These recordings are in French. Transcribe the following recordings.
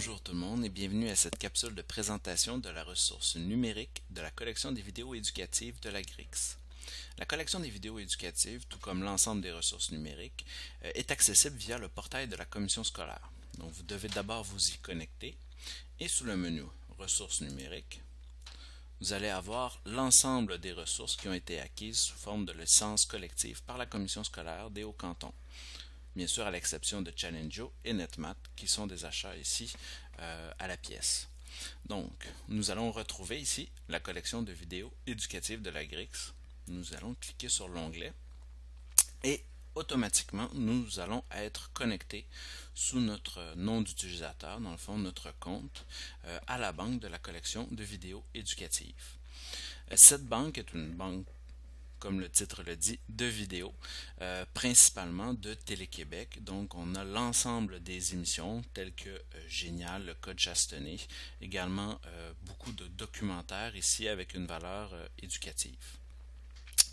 Bonjour tout le monde et bienvenue à cette capsule de présentation de la ressource numérique de la collection des vidéos éducatives de la GRIX. La collection des vidéos éducatives, tout comme l'ensemble des ressources numériques, est accessible via le portail de la commission scolaire. Donc vous devez d'abord vous y connecter et sous le menu Ressources numériques, vous allez avoir l'ensemble des ressources qui ont été acquises sous forme de licence collective par la commission scolaire des Hauts-Cantons. Bien sûr à l'exception de Challengeio et NetMath qui sont des achats ici à la pièce. Donc, nous allons retrouver ici la collection de vidéos éducatives de la GRIX. Nous allons cliquer sur l'onglet et automatiquement nous allons être connectés sous notre nom d'utilisateur, dans le fond notre compte, à la banque de la collection de vidéos éducatives. Cette banque est une banque, comme le titre le dit, de vidéos, principalement de Télé-Québec. Donc on a l'ensemble des émissions telles que Génial, le Code Chastenay, également beaucoup de documentaires ici avec une valeur éducative.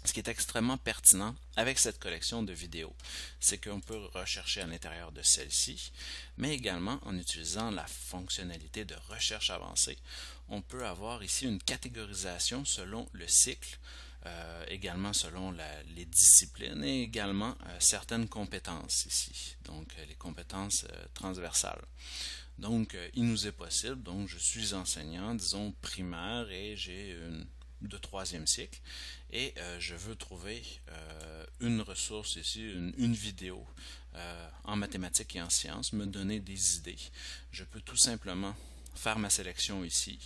Ce qui est extrêmement pertinent avec cette collection de vidéos, c'est qu'on peut rechercher à l'intérieur de celle-ci, mais également en utilisant la fonctionnalité de recherche avancée, on peut avoir ici une catégorisation selon le cycle, également selon les disciplines et également certaines compétences ici, donc les compétences transversales. Donc il nous est possible, donc je suis enseignant, disons primaire et j'ai de troisième cycle et je veux trouver une ressource ici, une vidéo en mathématiques et en sciences, me donner des idées. Je peux tout simplement faire ma sélection ici,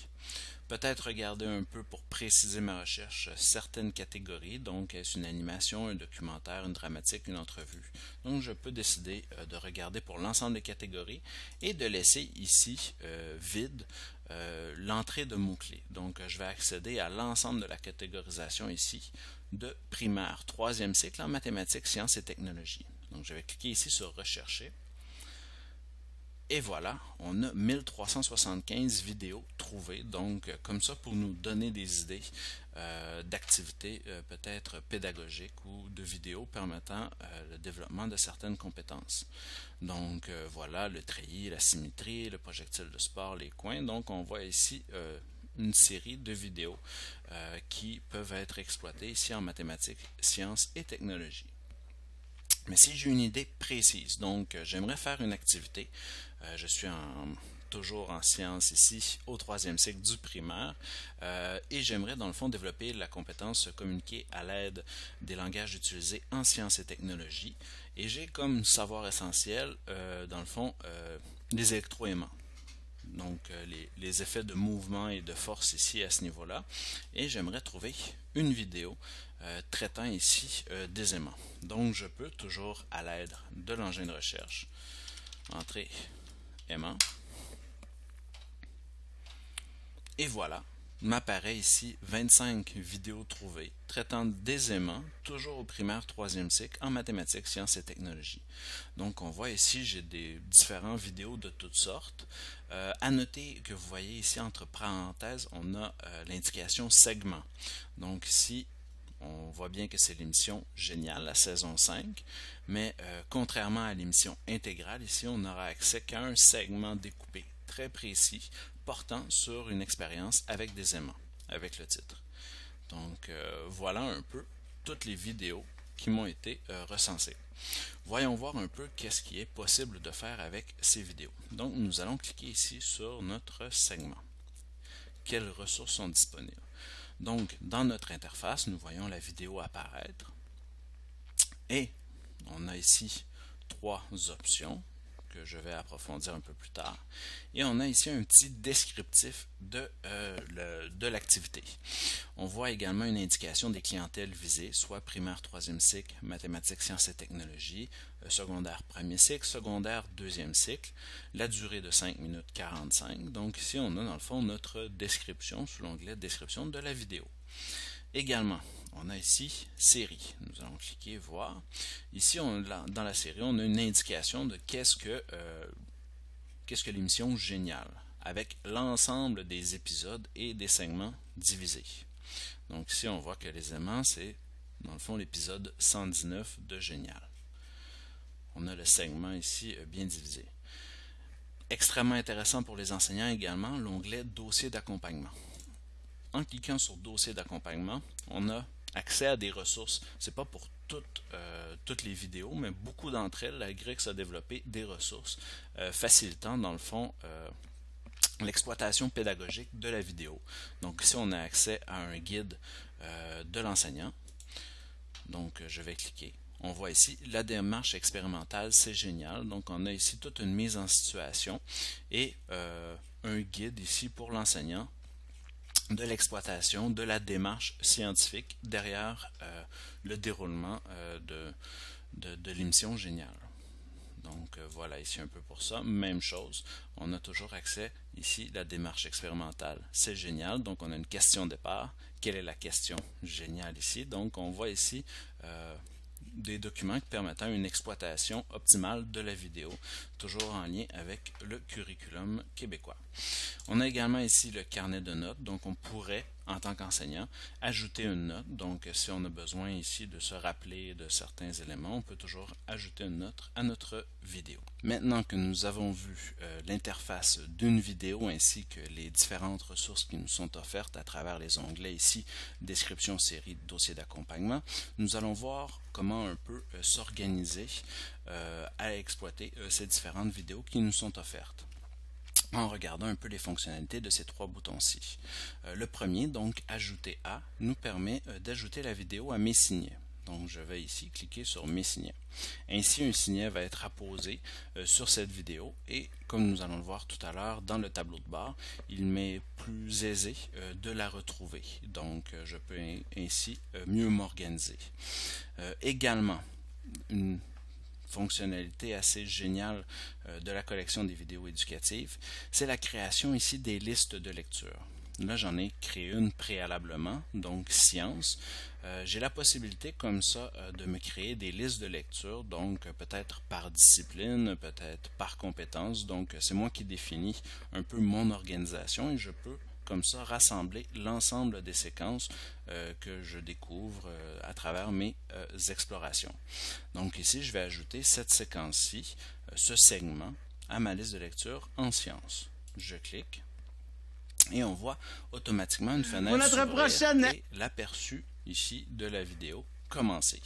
peut-être regarder un peu pour préciser ma recherche certaines catégories, donc est-ce une animation, un documentaire, une dramatique, une entrevue. Donc je peux décider de regarder pour l'ensemble des catégories et de laisser ici vide l'entrée de mots-clés. Donc je vais accéder à l'ensemble de la catégorisation ici de primaire, troisième cycle en mathématiques, sciences et technologies. Donc je vais cliquer ici sur rechercher. Et voilà, on a 1375 vidéos trouvées, donc comme ça pour nous donner des idées d'activités peut-être pédagogiques ou de vidéos permettant le développement de certaines compétences. Donc voilà, le treillis, la symétrie, le projectile de sport, les coins. Donc on voit ici une série de vidéos qui peuvent être exploitées ici en mathématiques, sciences et technologies. Mais si j'ai une idée précise, donc j'aimerais faire une activité, je suis toujours en sciences ici au troisième cycle du primaire et j'aimerais dans le fond développer la compétence communiquer à l'aide des langages utilisés en sciences et technologies et j'ai comme savoir essentiel dans le fond les électroaimants. Donc les effets de mouvement et de force ici à ce niveau-là et j'aimerais trouver une vidéo traitant ici des aimants. Donc je peux toujours à l'aide de l'engin de recherche entrer aimant et voilà, m'apparaît ici 25 vidéos trouvées traitant des aimants, toujours au primaire troisième cycle en mathématiques, sciences et technologies. Donc on voit ici j'ai des différentes vidéos de toutes sortes. À noter que vous voyez ici entre parenthèses on a l'indication segment. Donc ici on voit bien que c'est l'émission Génial, la saison 5, mais contrairement à l'émission intégrale, ici on n'aura accès qu'à un segment découpé très précis portant sur une expérience avec des aimants, avec le titre. Donc voilà un peu toutes les vidéos qui m'ont été recensées. Voyons voir un peu qu'est-ce qui est possible de faire avec ces vidéos. Donc nous allons cliquer ici sur notre segment. Quelles ressources sont disponibles? Donc dans notre interface, nous voyons la vidéo apparaître et on a ici trois options que je vais approfondir un peu plus tard. Et on a ici un petit descriptif de l'activité. On voit également une indication des clientèles visées, soit primaire troisième cycle, mathématiques, sciences et technologies, secondaire premier cycle, secondaire deuxième cycle, la durée de 5 minutes 45. Donc ici on a dans le fond notre description sous l'onglet description de la vidéo. Également, on a ici série. Nous allons cliquer voir. Ici, dans la série, on a une indication de qu'est-ce que l'émission Génial, avec l'ensemble des épisodes et des segments divisés. Donc ici, on voit que les aimants, c'est dans le fond l'épisode 119 de Génial. On a le segment ici bien divisé. Extrêmement intéressant pour les enseignants également, l'onglet Dossier d'accompagnement. En cliquant sur Dossier d'accompagnement, on a accès à des ressources. Ce n'est pas pour toutes les vidéos, mais beaucoup d'entre elles, la Grix a développé des ressources facilitant dans le fond l'exploitation pédagogique de la vidéo. Donc ici on a accès à un guide de l'enseignant. Donc je vais cliquer. On voit ici la démarche expérimentale, c'est génial. Donc on a ici toute une mise en situation et un guide ici pour l'enseignant de l'exploitation de la démarche scientifique derrière le déroulement de l'émission Génial. Donc voilà ici un peu pour ça. Même chose, on a toujours accès ici la démarche expérimentale. C'est génial, donc on a une question de départ. Quelle est la question géniale ici? Donc on voit ici des documents permettant une exploitation optimale de la vidéo, toujours en lien avec le curriculum québécois. On a également ici le carnet de notes, donc on pourrait, en tant qu'enseignant, ajouter une note. Donc si on a besoin ici de se rappeler de certains éléments, on peut toujours ajouter une note à notre vidéo. Maintenant que nous avons vu l'interface d'une vidéo ainsi que les différentes ressources qui nous sont offertes à travers les onglets ici, description, série, dossier d'accompagnement, nous allons voir comment un peu s'organiser à exploiter ces différentes vidéos qui nous sont offertes, en regardant un peu les fonctionnalités de ces trois boutons-ci. Le premier, donc ajouter à, nous permet d'ajouter la vidéo à mes signets. Donc je vais ici cliquer sur mes signets. Ainsi un signet va être apposé sur cette vidéo et comme nous allons le voir tout à l'heure dans le tableau de bord, il m'est plus aisé de la retrouver. Donc je peux ainsi mieux m'organiser. Également, une fonctionnalité assez géniale de la collection des vidéos éducatives, c'est la création ici des listes de lecture. Là, j'en ai créé une préalablement, donc sciences. J'ai la possibilité comme ça de me créer des listes de lecture, donc peut-être par discipline, peut-être par compétence. Donc c'est moi qui définis un peu mon organisation et je peux comme ça rassembler l'ensemble des séquences que je découvre à travers mes explorations. Donc ici, je vais ajouter cette séquence-ci, ce segment, à ma liste de lecture en sciences. Je clique et on voit automatiquement une fenêtre s'ouvrir et l'aperçu ici de la vidéo commencer.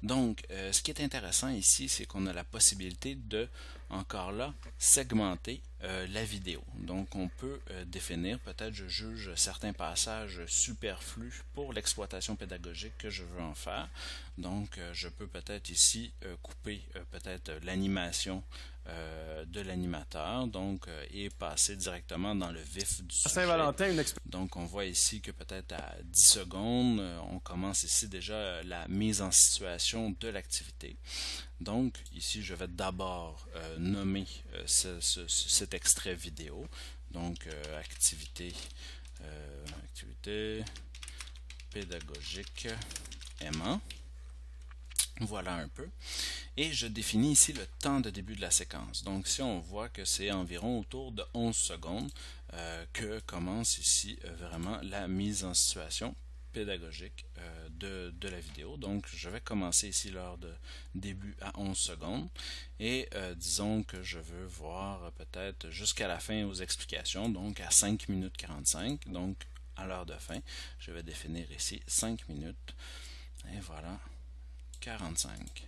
Donc, ce qui est intéressant ici, c'est qu'on a la possibilité de, encore là, segmenter la vidéo. Donc, on peut définir, peut-être je juge certains passages superflus pour l'exploitation pédagogique que je veux en faire. Donc, je peux peut-être ici couper peut-être l'animation de l'animateur, donc et passer directement dans le vif du sujet. Saint-Valentin, donc on voit ici que peut-être à 10 secondes, on commence ici déjà la mise en situation de l'activité. Donc ici je vais d'abord nommer cet extrait vidéo, donc activité pédagogique aimant. Voilà un peu. Et je définis ici le temps de début de la séquence. Donc ici, on voit que c'est environ autour de 11 secondes que commence ici vraiment la mise en situation pédagogique de la vidéo. Donc je vais commencer ici l'heure de début à 11 secondes. Et disons que je veux voir peut-être jusqu'à la fin aux explications, donc à 5 minutes 45. Donc à l'heure de fin, je vais définir ici 5 minutes. Et voilà. 45.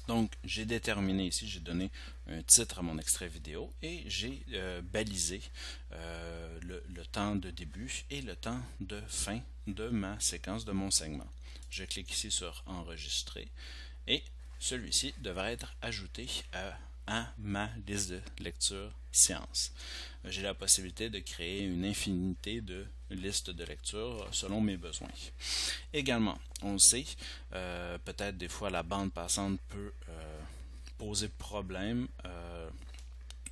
Donc, j'ai déterminé ici, j'ai donné un titre à mon extrait vidéo et j'ai balisé le temps de début et le temps de fin de ma séquence, de mon segment. Je clique ici sur Enregistrer et celui-ci devrait être ajouté à ma liste de lecture sciences. J'ai la possibilité de créer une infinité de listes de lecture selon mes besoins. Également, on le sait, peut-être des fois la bande passante peut poser problème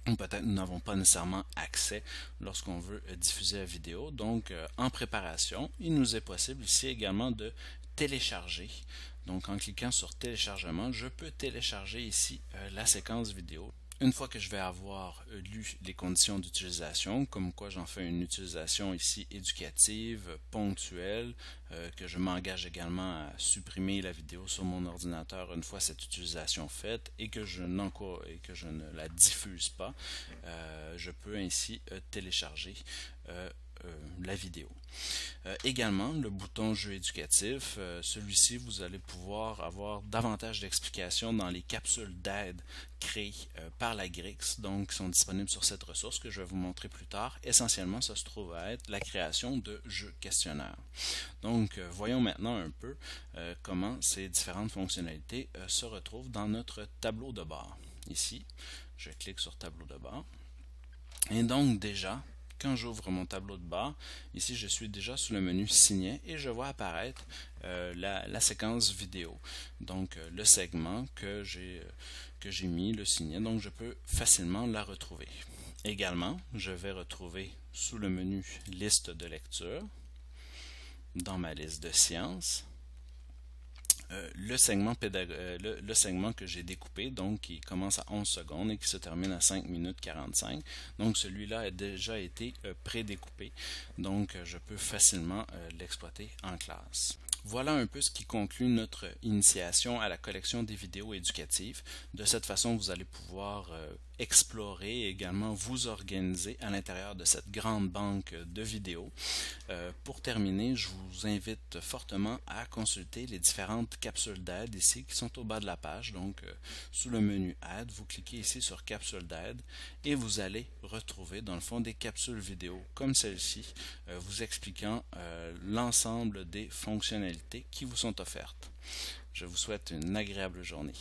ou peut-être nous n'avons pas nécessairement accès lorsqu'on veut diffuser la vidéo. Donc, en préparation, il nous est possible ici également de télécharger. Donc en cliquant sur téléchargement, je peux télécharger ici la séquence vidéo. Une fois que je vais avoir lu les conditions d'utilisation, comme quoi j'en fais une utilisation ici éducative, ponctuelle, que je m'engage également à supprimer la vidéo sur mon ordinateur une fois cette utilisation faite et que je ne la diffuse pas, je peux ainsi télécharger la vidéo. Également, le bouton Jeux éducatifs, celui-ci, vous allez pouvoir avoir davantage d'explications dans les capsules d'aide créées par la GRIX, donc qui sont disponibles sur cette ressource que je vais vous montrer plus tard. Essentiellement, ça se trouve à être la création de jeux questionnaires. Donc, voyons maintenant un peu comment ces différentes fonctionnalités se retrouvent dans notre tableau de bord. Ici, je clique sur Tableau de bord. Et donc déjà, quand j'ouvre mon tableau de bord, ici je suis déjà sous le menu Signet et je vois apparaître la séquence vidéo. Donc le segment que j'ai mis, le signet, donc je peux facilement la retrouver. Également, je vais retrouver sous le menu Liste de lecture, dans ma liste de sciences, le segment que j'ai découpé, donc qui commence à 11 secondes et qui se termine à 5 minutes 45. Donc celui-là a déjà été prédécoupé, donc je peux facilement l'exploiter en classe. Voilà un peu ce qui conclut notre initiation à la collection des vidéos éducatives. De cette façon, vous allez pouvoir explorer et également vous organiser à l'intérieur de cette grande banque de vidéos. Pour terminer, je vous invite fortement à consulter les différentes capsules d'aide ici qui sont au bas de la page. Donc, sous le menu Aide, vous cliquez ici sur Capsules d'aide et vous allez retrouver dans le fond des capsules vidéo comme celle-ci, vous expliquant l'ensemble des fonctionnalités qui vous sont offertes. Je vous souhaite une agréable journée.